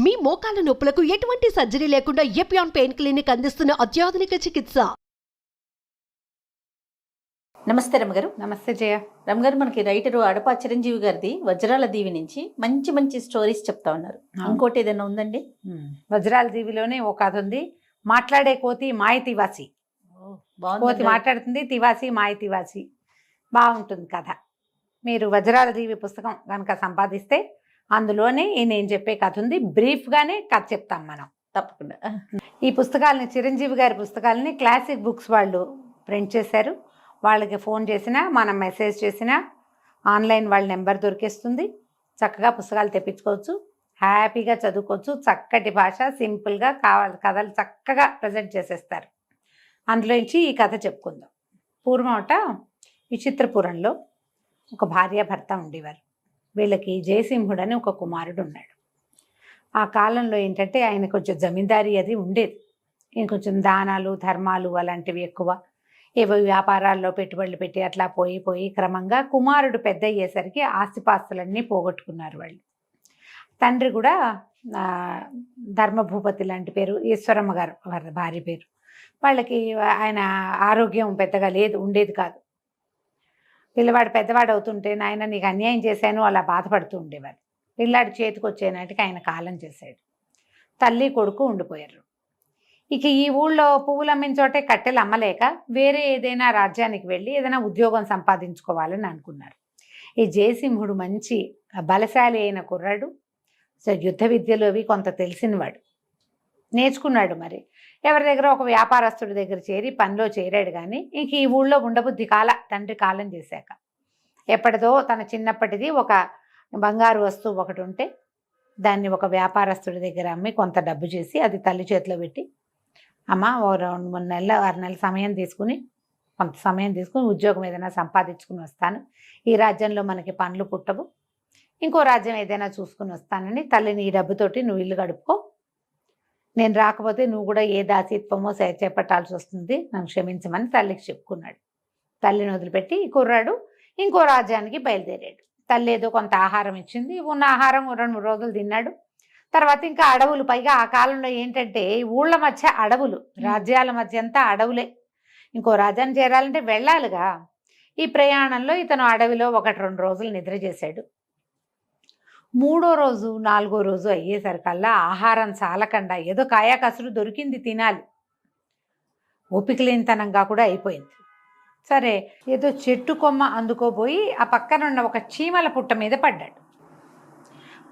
మీ మోకాల నొప్పులకు ఎటువంటి సర్జరీ లేకుండా ఎపియాన్ పెయిన్ క్లినిక్ అందిస్తున్న అత్యాధునిక చికిత్స. నమస్తే రమ్మగారు. నమస్తే జయ. రమ్మగారు, మనకి రైటరు అడప చిరంజీవి గారిది వజ్రాల దీవి నుంచి మంచి మంచి స్టోరీస్ చెప్తా ఉన్నారు. ఇంకోటి ఏదైనా ఉందండి? వజ్రాల దీవిలోనే ఒక కథ ఉంది. మాట్లాడే కోతి మాయ తివాసి. కోతి మాట్లాడుతుంది, తివాసి మాయ తివాసి. బాగుంటుంది కథ. మీరు వజ్రాల దీవి పుస్తకం కనుక సంపాదిస్తే అందులోనే నేను చెప్పే కథ ఉంది. బ్రీఫ్గానే కథ చెప్తాం మనం. తప్పకుండా. ఈ పుస్తకాలని, చిరంజీవి గారి పుస్తకాలని క్లాసిక్ బుక్స్ వాళ్ళు ప్రింట్ చేశారు. వాళ్ళకి ఫోన్ చేసినా, మనం మెసేజ్ చేసినా ఆన్లైన్ వాళ్ళ నెంబర్ దొరికేస్తుంది. చక్కగా పుస్తకాలు తెప్పించుకోవచ్చు, హ్యాపీగా చదువుకోవచ్చు. చక్కటి భాష, సింపుల్గా కావాలి కథలు చక్కగా ప్రజెంట్ చేసేస్తారు. అందులోంచి ఈ కథ చెప్పుకుందాం. పూర్వమట విచిత్రపురంలో ఒక భార్యాభర్త ఉండేవారు. వీళ్ళకి జయసింహుడు అని ఒక కుమారుడు ఉన్నాడు. ఆ కాలంలో ఏంటంటే ఆయన కొంచెం జమీందారీ అది ఉండేది. ఈయన కొంచెం దానాలు ధర్మాలు అలాంటివి ఎక్కువ. ఏవో వ్యాపారాల్లో పెట్టుబడులు పెట్టి అట్లా పోయి క్రమంగా కుమారుడు పెద్ద అయ్యేసరికి ఆస్తిపాస్తులన్నీ పోగొట్టుకున్నారు వాళ్ళు. తండ్రి కూడా ధర్మభూపతి లాంటి పేరు, ఈశ్వరమ్మ గారు వారి భార్య పేరు. వాళ్ళకి ఆయన ఆరోగ్యం పెద్దగా ఉండేది కాదు. పిల్లవాడు పెద్దవాడు అవుతుంటే నాయన నీకు అన్యాయం చేశాను అలా బాధపడుతూ ఉండేవారు. పిల్లాడి చేతికి వచ్చేనాటికి ఆయన కాలం చేశాడు. తల్లి కొడుకు ఉండిపోయారు. ఇక ఈ ఊళ్ళో పువ్వులు అమ్మిన చోటే కట్టెలు అమ్మలేక వేరే ఏదైనా రాజ్యానికి వెళ్ళి ఏదైనా ఉద్యోగం సంపాదించుకోవాలని అనుకున్నారు. ఈ జయసింహుడు మంచి బలశాలి అయిన కుర్రాడు. సో యుద్ధ విద్యలు అవి కొంత తెలిసినవాడు, నేర్చుకున్నాడు. మరి ఎవరి దగ్గర ఒక వ్యాపారస్తుడి దగ్గర చేరి పనిలో చేరాడు. కానీ ఇంక ఈ ఊళ్ళో ఉండబుద్ధి తండ్రి కాలం చేశాక. ఎప్పటిదో తన చిన్నప్పటిది ఒక బంగారు వస్తువు ఒకటి ఉంటే దాన్ని ఒక వ్యాపారస్తుడి దగ్గర అమ్మి కొంత డబ్బు చేసి అది తల్లి చేతిలో పెట్టి, అమ్మ ఓ 2-3 నెలలు 6 నెలల సమయం తీసుకుని కొంత సమయం తీసుకుని ఉద్యోగం ఏదైనా సంపాదించుకుని వస్తాను. ఈ రాజ్యంలో మనకి పనులు పుట్టవు, ఇంకో రాజ్యం ఏదైనా చూసుకుని వస్తానని తల్లిని ఈ డబ్బుతోటి నువ్వు ఇల్లు గడుపుకో, నేను రాకపోతే నువ్వు కూడా ఏ దాసీత్వమో చేపట్టాల్సి వస్తుంది, నన్ను క్షమించమని తల్లికి చెప్పుకున్నాడు. తల్లిని వదిలిపెట్టి ఈ కుర్రాడు ఇంకో రాజ్యానికి బయలుదేరాడు. తల్లి ఏదో కొంత ఆహారం ఇచ్చింది. ఉన్న ఆహారం 2-3 రోజులు తిన్నాడు. తర్వాత ఇంకా అడవులు, పైగా ఆ కాలంలో ఏంటంటే ఊళ్ళ మధ్య అడవులు, రాజ్యాల మధ్య అంతా అడవులే. ఇంకో రాజ్యాన్ని చేరాలంటే వెళ్ళాలిగా. ఈ ప్రయాణంలో ఇతను అడవిలో 1-2 రోజులు నిద్ర చేశాడు. 3వ రోజు 4వ రోజు అయ్యేసరికల్లా ఆహారం చాలకుండా ఏదో కాయాకసురు దొరికింది తినాలి, ఓపిక లేనితనంగా కూడా అయిపోయింది. సరే ఏదో చెట్టు కొమ్మ అందుకోబోయి ఆ పక్కనున్న ఒక చీమల పుట్ట మీద పడ్డాడు.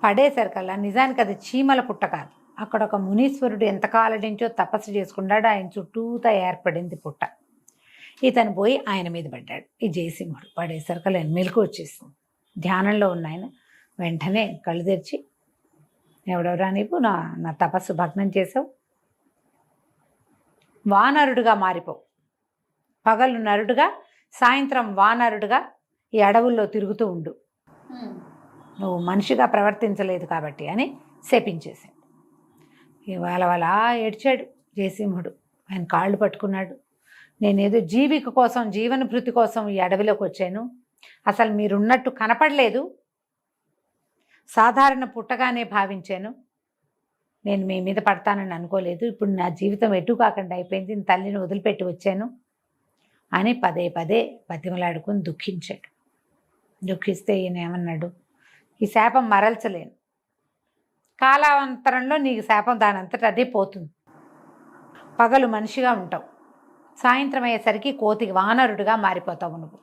పడేసరికల్లా నిజానికి అది చీమల పుట్ట కాదు, అక్కడ ఒక మునీశ్వరుడు ఎంతకాలం నుంచో తపస్సు చేసుకున్నాడు. ఆయన చుట్టూతా ఏర్పడింది పుట్ట. ఇతను పోయి ఆయన మీద పడ్డాడు. ఈ జయసింహుడు పడేసరికల్లా మెలకు వచ్చేసింది. ధ్యానంలో ఉన్న ఆయన వెంటనే కళ్ళు తెరిచి, ఎవడెవరా నీవు, నా తపస్సు భగ్నం చేసావు, వానరుడుగా మారిపోవు, పగలు నరుడుగా సాయంత్రం వానరుడుగా ఈ అడవుల్లో తిరుగుతూ ఉండు, నువ్వు మనిషిగా ప్రవర్తించలేదు కాబట్టి అని శపించేశాడు. ఇవాళ అలా ఏడ్చాడు జయసింహుడు. ఆయన కాళ్ళు పట్టుకున్నాడు. నేనేదో జీవిక కోసం, జీవనభృతి కోసం ఈ అడవిలోకి వచ్చాను, అసలు మీరున్నట్టు కనపడలేదు, సాధారణ పుట్టగానే భావించాను, నేను మీ మీద పడతానని అనుకోలేదు, ఇప్పుడు నా జీవితం ఎటు కాకుండా అయిపోయింది, తల్లిని వదిలిపెట్టి వచ్చాను అని పదే బతిమలాడుకుని దుఃఖించాడు. దుఃఖిస్తే ఈయన ఏమన్నాడు, ఈ శాపం మరల్చలేను, కాలాంతరంలో నీకు శాపం దానంతట అదే పోతుంది, పగలు మనిషిగా ఉంటావు, సాయంత్రం అయ్యేసరికి కోతికి వానరుడిగా మారిపోతావు నువ్వు,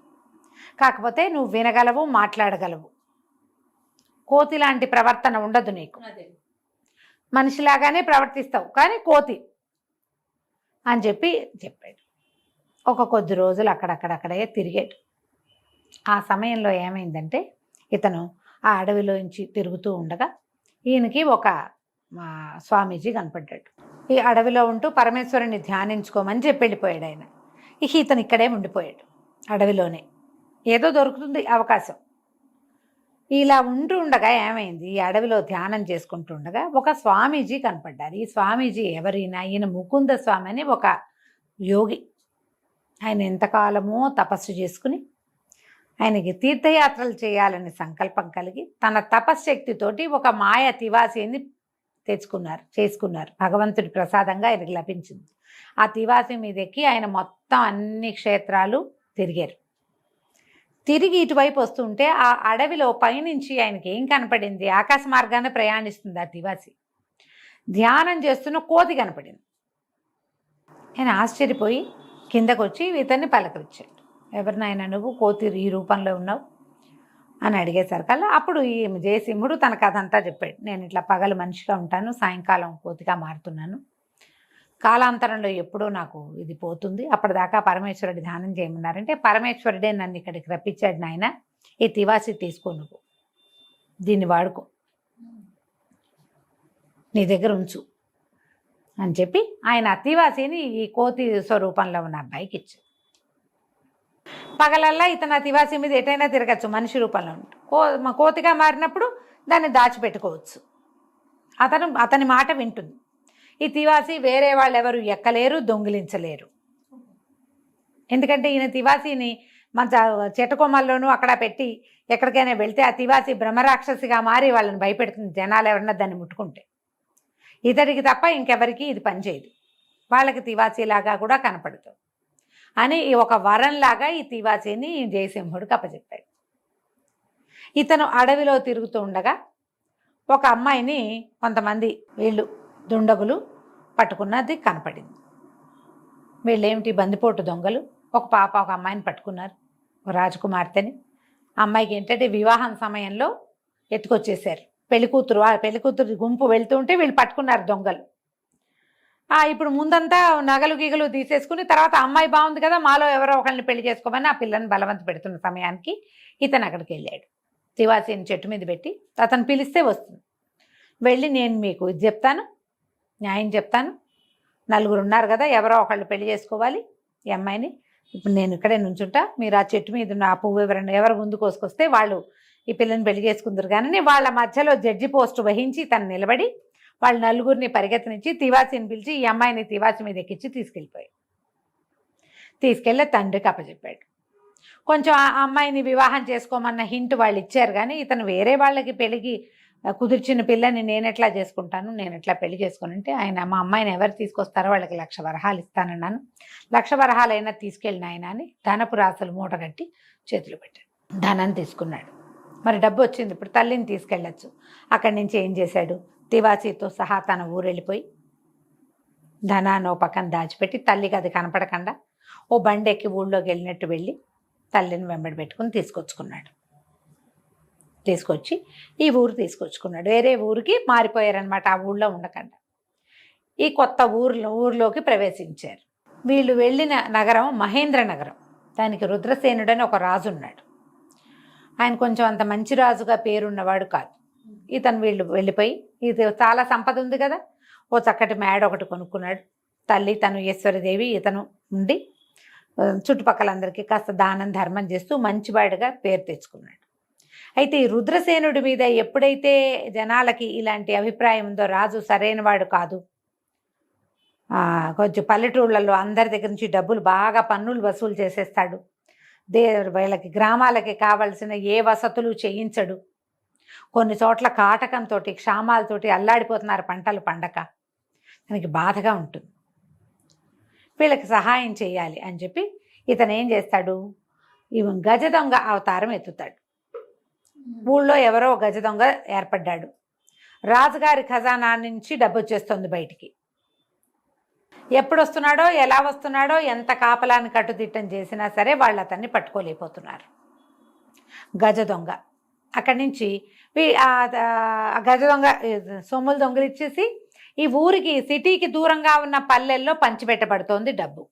కాకపోతే నువ్వు వినగలవు, మాట్లాడగలవు, కోతి లాంటి ప్రవర్తన ఉండదు నీకు, మనిషిలాగానే ప్రవర్తిస్తావు కానీ కోతి అని చెప్పాడు. కొద్ది రోజులు అక్కడక్కడే తిరిగాడు. ఆ సమయంలో ఏమైందంటే ఇతను ఆ అడవిలోంచి తిరుగుతూ ఉండగా ఈయనకి ఒక స్వామీజీ కనపడ్డాడు. ఈ అడవిలో ఉంటూ పరమేశ్వరుని ధ్యానించుకోమని చెప్పి వెళ్ళిపోయాడు ఆయన. ఇతను ఇక్కడే ఉండిపోయాడు అడవిలోనే. ఏదో దొరుకుతుంది అవకాశం. ఇలా ఉంటూ ఉండగా ఏమైంది, ఈ అడవిలో ధ్యానం చేసుకుంటూ ఉండగా ఒక స్వామీజీ కనపడ్డారు. ఈ స్వామీజీ ఎవరైనా, ఈయన ముకుంద స్వామి అని ఒక యోగి. ఆయన ఎంతకాలమో తపస్సు చేసుకుని ఆయనకి తీర్థయాత్రలు చేయాలని సంకల్పం కలిగి తన తపశ్శక్తితోటి ఒక మాయ తివాసిని చేసుకున్నారు. భగవంతుడి ప్రసాదంగా ఆయనకి లభించింది. ఆ తివాసి మీద ఎక్కి ఆయన మొత్తం అన్ని క్షేత్రాలు తిరిగారు. తిరిగి ఇటువైపు వస్తుంటే ఆ అడవిలో పైనుంచి ఆయనకి ఏం కనపడింది? ఆకాశ మార్గాన్ని ప్రయాణిస్తుంది ఆ తివాసి. ధ్యానం చేస్తున్న కోతి కనపడింది. ఆయన ఆశ్చర్యపోయి కిందకు వచ్చి ఇతన్ని పలకరించాడు. ఎవరు నాయన నువ్వు? కోతి ఈ రూపంలో ఉన్నావు అని అడిగేసరికల్లా అప్పుడు ఈ జయసింహుడు తన కథ అంతా చెప్పాడు. నేను ఇట్లా పగలు మనిషిగా ఉంటాను, సాయంకాలం కోతిగా మారుతున్నాను. కాలాంతరంలో ఎప్పుడో నాకు ఇది పోతుంది. అప్పటిదాకా పరమేశ్వరుడి ధ్యానం చేయమన్నారంటే పరమేశ్వరుడే నన్ను ఇక్కడికి రప్పించాడు. నాయన ఈ తివాసి తీసుకో, నువ్వు దీన్ని వాడుకో, నీ దగ్గర ఉంచు అని చెప్పి ఆయన అతివాసిని ఈ కోతి స్వరూపంలో ఉన్న అబ్బాయికి ఇచ్చాడు. పగలల్లా ఇతను అతివాసి మీద ఎటైనా తిరగచ్చు, మనిషి రూపంలో ఉంటుంది. కోతిగా మారినప్పుడు దాన్ని దాచిపెట్టుకోవచ్చు. అతని మాట వింటుంది. ఈ తివాసి వేరే వాళ్ళు ఎవరు ఎక్కలేరు, దొంగిలించలేరు. ఎందుకంటే ఈయన తివాసిని మన చెట్టకొమ్మల్లోనూ అక్కడ పెట్టి ఎక్కడికైనా వెళ్తే ఆ తివాసి బ్రహ్మరాక్షసిగా మారి వాళ్ళని భయపెడుతుంది, జనాలు ఎవరన్నా దాన్ని ముట్టుకుంటే. ఇతడికి తప్ప ఇంకెవరికి ఇది పనిచేయదు, వాళ్ళకి తివాసీలాగా కూడా కనపడుతుంది అని ఒక వరంలాగా ఈ తివాసీని జయసింహుడికి అప్పచెప్పాడు. ఇతను అడవిలో తిరుగుతూ ఉండగా ఒక అమ్మాయిని కొంతమంది వీళ్ళు దుండగులు పట్టుకున్నది కనపడింది. వీళ్ళేమిటి బందిపోటు దొంగలు. ఒక అమ్మాయిని పట్టుకున్నారు, ఒక రాజకుమార్తెని. అమ్మాయికి ఏంటంటే వివాహం సమయంలో ఎత్తుకొచ్చేసారు. పెళ్లికూతురు గుంపు వెళ్తూ ఉంటే వీళ్ళు పట్టుకున్నారు దొంగలు. ఇప్పుడు ముందంతా నగలు గీగలు తీసేసుకుని తర్వాత అమ్మాయి బాగుంది కదా, మాలో ఎవరో ఒకరిని పెళ్లి చేసుకోమని ఆ పిల్లని బలవంత పెడుతున్న సమయానికి ఇతను అక్కడికి వెళ్ళాడు. తివాసిని చెట్టు మీద పెట్టి అతను పిలిస్తే వస్తుంది. వెళ్ళి నేను మీకు ఇది చెప్తాను, న్యాయం చెప్తాను, నలుగురు ఉన్నారు కదా, ఎవరో ఒకళ్ళు పెళ్లి చేసుకోవాలి ఈ అమ్మాయిని. ఇప్పుడు నేను ఇక్కడే నుంచుంటా, మీరు ఆ చెట్టు మీద ఉన్న ఆ పువ్వు ఎవరు ముందు కోసుకొస్తే వాళ్ళు ఈ పిల్లని పెళ్లి చేసుకుందరు. కానీ వాళ్ళ మధ్యలో జడ్జి పోస్టు వహించి తను నిలబడి వాళ్ళు నలుగురిని పరిగెత్తనిచ్చి తివాసిని పిలిచి ఈ అమ్మాయిని తివాసి మీద ఎక్కించి తీసుకెళ్ళి తండ్రికి అప్పచెప్పాడు. కొంచెం ఆ అమ్మాయిని వివాహం చేసుకోమన్న హింట్ వాళ్ళు ఇచ్చారు. కానీ ఇతను వేరే వాళ్ళకి పెళ్ళికి కుదిర్చిన పిల్లని నేను ఎట్లా చేసుకుంటాను, నేను ఎట్లా పెళ్లి చేసుకుని ఆయన మా అమ్మాయిని ఎవరు తీసుకొస్తారో వాళ్ళకి 1,00,000 వరహాలు ఇస్తానన్నాను, 1,00,000 వరహాలైనా తీసుకెళ్ళిన ఆయన అని ధనపు రాసులు మూట కట్టి చేతులు పెట్టాడు. ధనం తీసుకున్నాడు. మరి డబ్బు వచ్చింది, ఇప్పుడు తల్లిని తీసుకెళ్ళచ్చు. అక్కడి నుంచి ఏం చేశాడు? తివాసీతో సహా తన ఊరు వెళ్ళిపోయి ధనాన్ని ఓ పక్కన దాచిపెట్టి తల్లికి అది కనపడకుండా ఓ బండి ఎక్కి ఊళ్ళోకి వెళ్ళినట్టు వెళ్ళి తల్లిని వెంబడి పెట్టుకుని తీసుకొచ్చి ఈ ఊరు తీసుకొచ్చుకున్నాడు. వేరే ఊరికి మారిపోయారనమాట, ఆ ఊళ్ళో ఉండకుండా. ఈ కొత్త ఊర్లోకి ప్రవేశించారు. వీళ్ళు వెళ్ళిన నగరం మహేంద్ర నగరం. దానికి రుద్రసేనుడని ఒక రాజు ఉన్నాడు. ఆయన కొంచెం అంత మంచి రాజుగా పేరున్నవాడు కాదు. వీళ్ళు వెళ్ళిపోయి ఇది చాలా సంపద ఉంది కదా, ఓ చక్కటి మేడ ఒకటి కొనుక్కున్నాడు. తల్లి తను ఈశ్వరదేవి ఇతను ఉండి చుట్టుపక్కలందరికీ కాస్త దానం ధర్మం చేస్తూ మంచివాడిగా పేరు తెచ్చుకున్నాడు. అయితే ఈ రుద్రసేనుడి మీద ఎప్పుడైతే జనాలకి ఇలాంటి అభిప్రాయం ఉందో, రాజు సరైనవాడు కాదు, కొంచెం పల్లెటూళ్ళల్లో అందరి దగ్గర నుంచి డబ్బులు బాగా పన్నులు వసూలు చేసేస్తాడు, వీళ్ళకి గ్రామాలకి కావలసిన ఏ వసతులు చేయించడు, కొన్ని చోట్ల కాటకంతో క్షామాలతోటి అల్లాడిపోతున్నారు పంటలు పండక, దానికి బాధగా ఉంటుంది. వీళ్ళకి సహాయం చేయాలి అని చెప్పి ఇతను ఏం చేస్తాడు? గజ దొంగ అవతారం ఎత్తుతాడు. ఊళ్ళో ఎవరో గజ దొంగ ఏర్పడ్డాడు. రాజుగారి ఖజానా నుంచి డబ్బు వచ్చేస్తుంది బయటికి. ఎప్పుడు వస్తున్నాడో, ఎలా వస్తున్నాడో, ఎంత కాపలాన్ని కట్టుదిట్టం చేసినా సరే వాళ్ళు అతన్ని పట్టుకోలేకపోతున్నారు. గజ దొంగ అక్కడి నుంచి గజ దొంగ సొమ్ములు దొంగలిచ్చేసి ఈ ఊరికి సిటీకి దూరంగా ఉన్న పల్లెల్లో పంచిపెట్టబడుతోంది డబ్బు.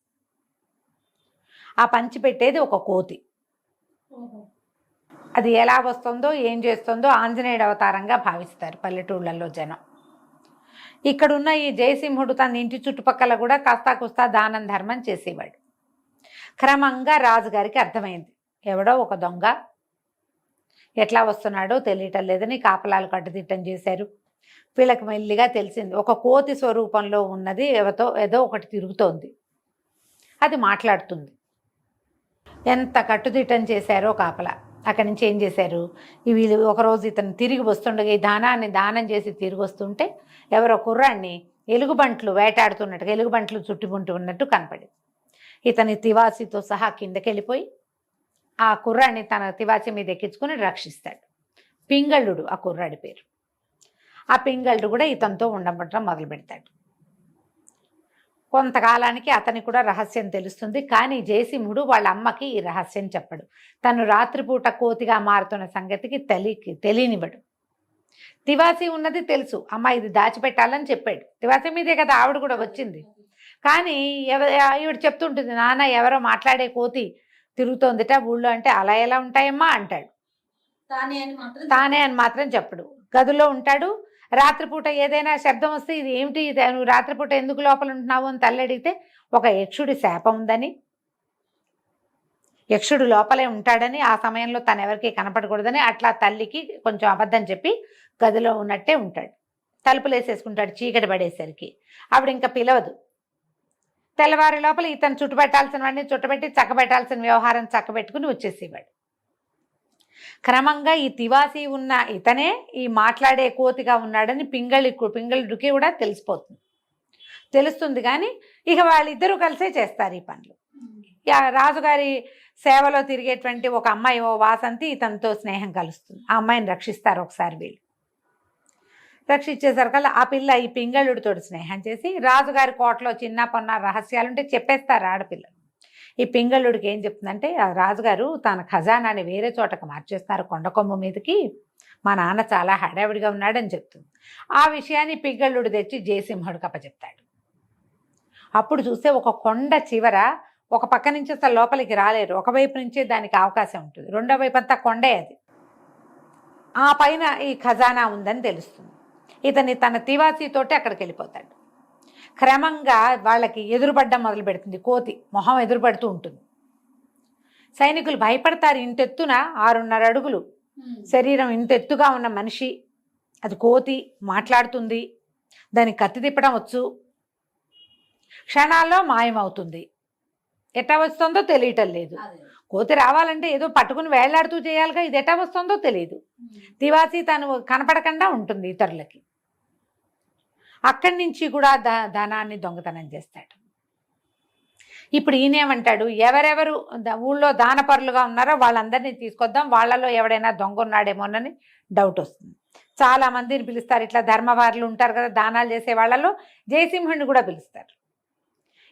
ఆ పంచిపెట్టేది ఒక కోతి. అది ఎలా వస్తుందో ఏం చేస్తుందో ఆంజనేయుడు అవతారంగా భావిస్తారు పల్లెటూళ్ళల్లో జనం. ఇక్కడున్న ఈ జయసింహుడు తన ఇంటి చుట్టుపక్కల కూడా కాస్తా కుస్తా దానం ధర్మం చేసేవాడు. క్రమంగా రాజుగారికి అర్థమైంది, ఎవడో ఒక దొంగ ఎట్లా వస్తున్నాడో తెలియటం లేదని కాపలాలు కట్టుదిట్టం చేశారు. వీళ్ళకి మెల్లిగా తెలిసింది, ఒక కోతి స్వరూపంలో ఉన్నది ఏదో ఒకటి తిరుగుతోంది, అది మాట్లాడుతుంది. ఎంత కట్టుదిట్టం చేశారో కాపలా. అక్కడి నుంచి ఏం చేశారు, వీళ్ళు ఒకరోజు ఇతను తిరిగి వస్తుండగా ఈ దానాన్ని దానం చేసి తిరిగి వస్తుంటే ఎవరో కుర్రాన్ని ఎలుగుబంట్లు వేటాడుతున్నట్టుగా ఎలుగుబంట్లు చుట్టుకుంటూ ఉన్నట్టు కనపడింది. ఇతని తివాసితో సహా కిందకి వెళ్ళిపోయి ఆ కుర్రాన్ని తన తివాసి మీద ఎక్కించుకొని రక్షిస్తాడు. పింగళుడు ఆ కుర్రాడి పేరు. ఆ పింగళుడు కూడా ఇతనితో ఉండబట్టడం మొదలు పెడతాడు. కొంతకాలానికి అతనికి కూడా రహస్యం తెలుస్తుంది. కానీ జయసింహుడు వాళ్ళ అమ్మకి ఈ రహస్యం చెప్పడు. తను రాత్రిపూట కోతిగా మారుతున్న సంగతికి తెలియనివ్వడు. తివాసి ఉన్నది తెలుసు, అమ్మ ఇది దాచిపెట్టాలని చెప్పాడు. తివాసి మీదే కదా ఆవిడ కూడా వచ్చింది. కానీ ఈవిడ చెప్తుంటుంది, నాన్న ఎవరో మాట్లాడే కోతి తిరుగుతోందిట ఊళ్ళో. అంటే అలా ఎలా ఉంటాయమ్మా అంటాడు. తానే అని మాత్రం చెప్పడు. గదిలో ఉంటాడు. రాత్రిపూట ఏదైనా శబ్దం వస్తే ఇది ఏమిటి, నువ్వు రాత్రిపూట ఎందుకు లోపల ఉంటున్నావు అని తల్లి అడిగితే ఒక యక్షుడి శాపం ఉందని, యక్షుడు లోపలే ఉంటాడని, ఆ సమయంలో తను ఎవరికి కనపడకూడదని అట్లా తల్లికి కొంచెం అబద్ధం చెప్పి గదిలో ఉన్నట్టే ఉంటాడు. తలుపులు వేసేసుకుంటాడు చీకటి పడేసరికి. ఆవిడ ఇంకా పిలవదు. తెల్లవారి లోపల ఇతను చుట్టుపెట్టాల్సినవన్నీ చుట్టబెట్టి చక్కబెట్టాల్సిన వ్యవహారం చక్కబెట్టుకుని వచ్చేసేవాడు. క్రమంగా ఈ తివాసి ఉన్న ఇతనే ఈ మాట్లాడే కోతిగా ఉన్నాడని పింగళుడికి కూడా తెలుస్తుంది. కానీ ఇక వాళ్ళిద్దరూ కలిసే చేస్తారు ఈ పనులు. రాజుగారి సేవలో తిరిగేటువంటి ఒక అమ్మాయి, ఓ వాసంతి, ఇతనితో స్నేహం కలుస్తుంది. ఆ అమ్మాయిని రక్షిస్తారు ఒకసారి వీళ్ళు. రక్షించేసరికల్లా ఆ పిల్ల ఈ పింగళుడితో స్నేహం చేసి రాజుగారి కోటలో చిన్న పొన్న రహస్యాలుంటే చెప్పేస్తారు ఆడపిల్లలు. ఈ పింగళుడికి ఏం చెప్తుందంటే, రాజుగారు తన ఖజానాని వేరే చోటకు మార్చేస్తున్నారు కొండకొమ్మ మీదకి, మా నాన్న చాలా హడావిడిగా ఉన్నాడని చెప్తుంది. ఆ విషయాన్ని పింగళుడు తెచ్చి జయసింహుడికి అప్పచెప్తాడు. అప్పుడు చూస్తే ఒక కొండ చివర ఒక పక్క నుంచి అసలు లోపలికి రాలేరు, ఒకవైపు నుంచే దానికి అవకాశం ఉంటుంది, రెండో వైపు అంతా కొండే అది. ఆ పైన ఈ ఖజానా ఉందని తెలుస్తుంది. ఇతన్ని తన తివాసీతోటి అక్కడికి వెళ్ళిపోతాడు. క్రమంగా వాళ్ళకి ఎదురుపడ్డం మొదలు పెడుతుంది. కోతి మొహం ఎదురుపడుతూ ఉంటుంది. సైనికులు భయపడతారు. ఇంతెత్తున 6.5 అడుగులు శరీరం, ఇంతెత్తుగా ఉన్న మనిషి, అది కోతి, మాట్లాడుతుంది, దానికి కత్తి తిప్పడం వచ్చు, క్షణాల్లో మాయమవుతుంది. ఎట్టా వస్తుందో తెలియటం లేదు. కోతి రావాలంటే ఏదో పట్టుకుని వేళ్లాడుతూ చేయాలిగా, ఇది ఎట్టా వస్తుందో తెలియదు. తివాసి తను కనపడకుండా ఉంటుంది ఇతరులకి. అక్కడి నుంచి కూడా ధనాన్ని దొంగతనం చేస్తాడు. ఇప్పుడు ఈయనేమంటాడు, ఎవరెవరు ఊళ్ళో దానపరులుగా ఉన్నారో వాళ్ళందరినీ తీసుకొద్దాం, వాళ్ళలో ఎవడైనా దొంగ ఉన్నాడేమోనని డౌట్ వస్తుంది. చాలా మందిని పిలుస్తారు. ఇట్లా ధర్మవారులు ఉంటారు కదా దానాలు చేసే వాళ్ళలో, జయసింహుడిని కూడా పిలుస్తారు.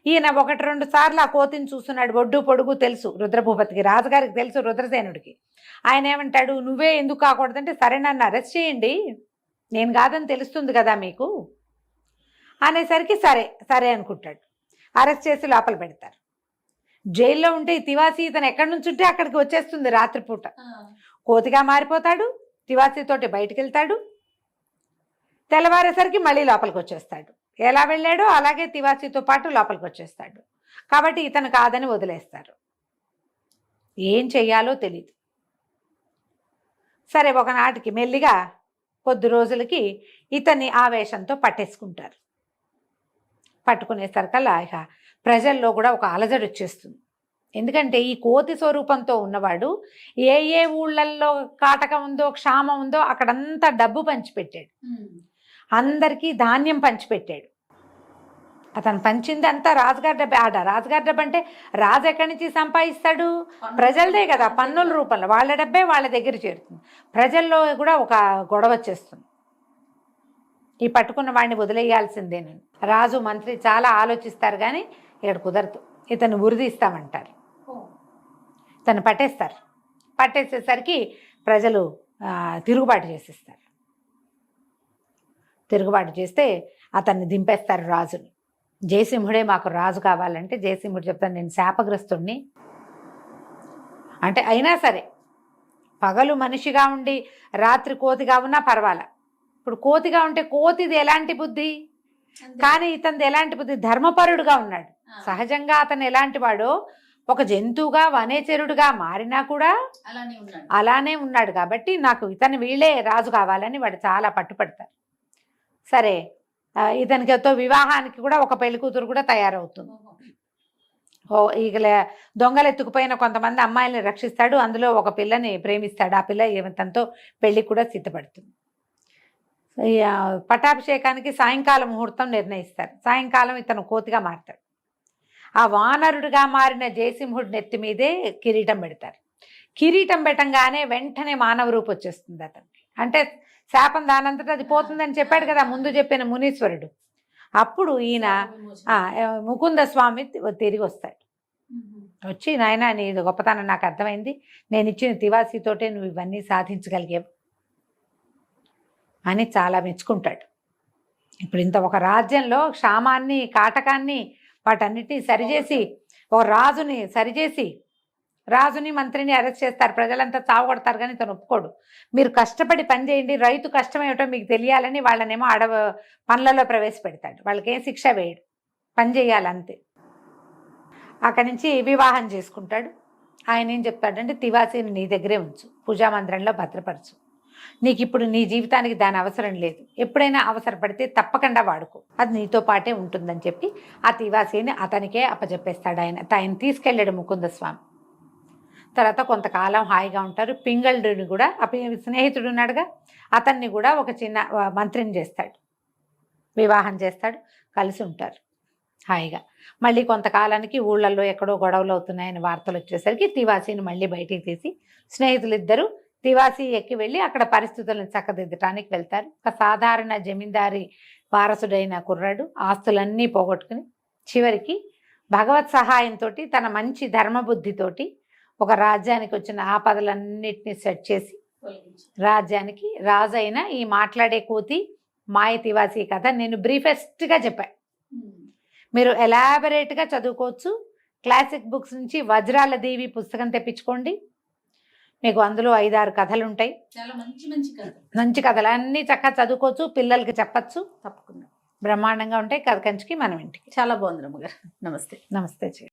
ఈయన 1-2 సార్లు ఆ కోతిని చూస్తున్నాడు. ఒడ్డు పొడుగు తెలుసు రుద్రభూపతికి, రాజుగారికి తెలుసు రుద్రసేనుడికి. ఆయన ఏమంటాడు, నువ్వే ఎందుకు కాకూడదంటే, సరే నన్ను అరెస్ట్ చేయండి, నేను కాదని తెలుస్తుంది కదా మీకు అనేసరికి సరే అనుకుంటాడు. అరెస్ట్ చేసి లోపల పెడతారు. జైల్లో ఉంటే ఈ తివాసి ఇతను ఎక్కడి నుంచి ఉంటే అక్కడికి వచ్చేస్తుంది రాత్రిపూట. కోతిగా మారిపోతాడు, తివాసితోటి బయటికి వెళ్తాడు, తెల్లవారేసరికి మళ్ళీ లోపలికి వచ్చేస్తాడు. ఎలా వెళ్ళాడో అలాగే తివాసితో పాటు లోపలికి వచ్చేస్తాడు. కాబట్టి ఇతను కాదని వదిలేస్తారు. ఏం చెయ్యాలో తెలీదు. సరే, ఒకనాటికి మెల్లిగా కొద్ది రోజులకి ఇతన్ని ఆవేశంతో పట్టేసుకుంటారు. పట్టుకునేసరికల్లా ఇక ప్రజల్లో కూడా ఒక అలజడి వచ్చేస్తుంది. ఎందుకంటే ఈ కోతి స్వరూపంతో ఉన్నవాడు ఏ ఊళ్ళల్లో కాటకం ఉందో, క్షామం ఉందో అక్కడంతా డబ్బు పంచిపెట్టాడు, అందరికీ ధాన్యం పంచిపెట్టాడు. అతను పంచింది అంతా రాజుగారి డబ్బే. రాజుగారి డబ్బు అంటే రాజు ఎక్కడి నుంచి సంపాదిస్తాడు? ప్రజలదే కదా, పన్నుల రూపంలో వాళ్ళ డబ్బే వాళ్ళ దగ్గర చేరుతుంది. ప్రజల్లో కూడా ఒక గొడవ వచ్చేస్తుంది. ఈ పట్టుకున్న వాడిని వదిలేయాల్సిందేనని రాజు మంత్రి చాలా ఆలోచిస్తారు. కానీ ఇక్కడ కుదరదు, ఇతను ఉరిదీస్తామంటారు. ఇతను పట్టేస్తారు. పట్టేసేసరికి ప్రజలు తిరుగుబాటు చేసేస్తారు. తిరుగుబాటు చేస్తే అతన్ని దింపేస్తారు రాజుని. జయసింహుడే మాకు రాజు కావాలంటే జయసింహుడు చెప్తాను, నేను శాపగ్రస్తుడిని అంటే. అయినా సరే పగలు మనిషిగా ఉండి రాత్రి కోతిగా ఉన్నా పర్వాలా. ఇప్పుడు కోతిగా ఉంటే కోతిది ఎలాంటి బుద్ధి, కానీ ఇతనిది ఎలాంటి బుద్ధి, ధర్మపరుడుగా ఉన్నాడు. సహజంగా అతను ఎలాంటి వాడో, ఒక జంతువుగా వనేచరుడుగా మారినా కూడా అలానే ఉన్నాడు. కాబట్టి నాకు ఇతను వీళ్ళే రాజు కావాలని వాడు చాలా పట్టుపడతారు. సరే, ఇతనితో వివాహానికి కూడా ఒక పెళ్లి కూతురు కూడా తయారవుతుంది. ఈగల దొంగలు ఎత్తుకుపోయిన కొంతమంది అమ్మాయిల్ని రక్షిస్తాడు. అందులో ఒక పిల్లని ప్రేమిస్తాడు. ఆ పిల్ల తనతో పెళ్లి కూడా సిద్ధపడుతుంది. పట్టాభిషేకానికి సాయంకాలం ముహూర్తం నిర్ణయిస్తారు. సాయంకాలం ఇతను కోతిగా మారుతాడు. ఆ వానరుడిగా మారిన జయసింహుడి నెత్తి మీదే కిరీటం పెడతారు. కిరీటం పెట్టంగానే వెంటనే మానవ రూపు వచ్చేస్తుంది అతనికి. అంటే శాపం దానంతటా అది పోతుందని చెప్పాడు కదా ముందు చెప్పిన మునీశ్వరుడు. అప్పుడు ఈయన ముకుంద స్వామి తిరిగి వస్తాడు. వచ్చి నాయన నీ గొప్పతనం నాకు అర్థమైంది, నేను ఇచ్చిన తివాసీతోటే నువ్వు ఇవన్నీ సాధించగలిగావు అని చాలా మెచ్చుకుంటాడు. ఇప్పుడు ఇంత ఒక రాజ్యంలో క్షామాన్ని కాటకాన్ని వాటన్నిటినీ సరిచేసి ఒక రాజుని సరిచేసి రాజుని మంత్రిని అరెస్ట్ చేస్తారు. ప్రజలంతా చావగొడతారు కానీ తను ఒప్పుకోడు. మీరు కష్టపడి పని చేయండి, రైతు కష్టం ఏమిటో మీకు తెలియాలని వాళ్ళనేమో పనులలో ప్రవేశపెడతాడు. వాళ్ళకి ఏం శిక్ష వేయడు, పని చేయాలంతే. అక్కడి నుంచి వివాహం చేసుకుంటాడు. ఆయన ఏం చెప్తాడంటే తివాసీని నీ దగ్గరే ఉంచు, పూజామందిరంలో భద్రపరచు, నీకు ఇప్పుడు నీ జీవితానికి దాని అవసరం లేదు, ఎప్పుడైనా అవసరపడితే తప్పకుండా వాడుకో, అది నీతో పాటే ఉంటుందని చెప్పి ఆ తివాసీని అతనికే అప్పచెప్పేస్తాడు. ఆయన తీసుకెళ్ళాడు ముకుంద స్వామి. తర్వాత కొంతకాలం హాయిగా ఉంటారు. పింగళుడిని కూడా స్నేహితుడు ఉన్నాడుగా, అతన్ని కూడా ఒక చిన్న మంత్రిని చేస్తాడు, వివాహం చేస్తాడు, కలిసి ఉంటారు హాయిగా. మళ్ళీ కొంతకాలానికి ఊళ్ళల్లో ఎక్కడో గొడవలు అవుతున్నాయని వార్తలు వచ్చేసరికి తివాసీని మళ్ళీ బయటికి తీసి స్నేహితులిద్దరూ తివాసీ ఎక్కి వెళ్ళి అక్కడ పరిస్థితులను చక్కదిద్దటానికి వెళ్తారు. ఒక సాధారణ జమీందారి వారసుడైన కుర్రాడు ఆస్తులన్నీ పోగొట్టుకుని చివరికి భగవత్ సహాయంతో తన మంచి ధర్మబుద్ధితోటి ఒక రాజ్యానికి వచ్చిన ఆపదలన్నిటిని సెట్ చేసి రాజ్యానికి రాజు అయిన ఈ మాట్లాడే కోతి మాయ తివాసీ కథ నేను బ్రీఫెస్ట్గా చెప్పాను. మీరు ఎలాబరేట్గా చదువుకోవచ్చు. క్లాసిక్ బుక్స్ నుంచి వజ్రాల దేవి పుస్తకం తెప్పించుకోండి. మీకు అందులో 5-6 కథలు ఉంటాయి. చాలా మంచి కథలు అన్నీ చక్కగా చదువుకోవచ్చు, పిల్లలకి చెప్పచ్చు. తప్పకుండా బ్రహ్మాండంగా ఉంటాయి. కథ కంచికి మనం ఇంటికి. చాలా బాగుంది రమ్మగారు. నమస్తే. నమస్తే.